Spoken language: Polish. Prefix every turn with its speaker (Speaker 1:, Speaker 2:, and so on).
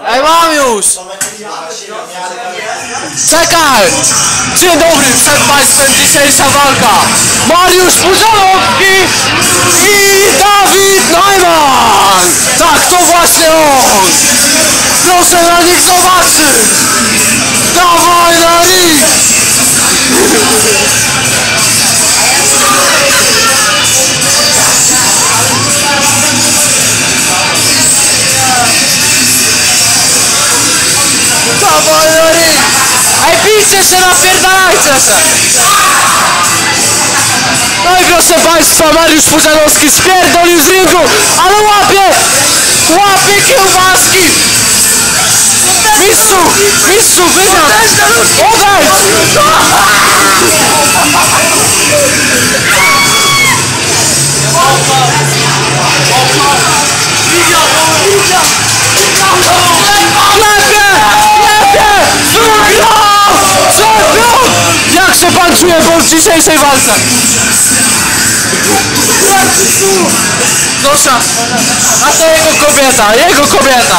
Speaker 1: Ej, mam już! Czekaj! Dzień dobry, przed Państwem dzisiejsza walka! Mariusz Pudzianowski i Dawid Neumann! Tak, to właśnie on! Proszę na nich zobaczyć! Dawaj na nich! Dawaj na nich! Ej, bijcie się, napierdalajcie się! No i proszę Państwa, Mariusz Pudzianowski spierdolił z ringu, ale łapie kiełbaski! Mistrzu, wygrał! Odejdź! Czempion! Jak się pan czuje po dzisiejszej walce? Proszę, a to jego kobieta,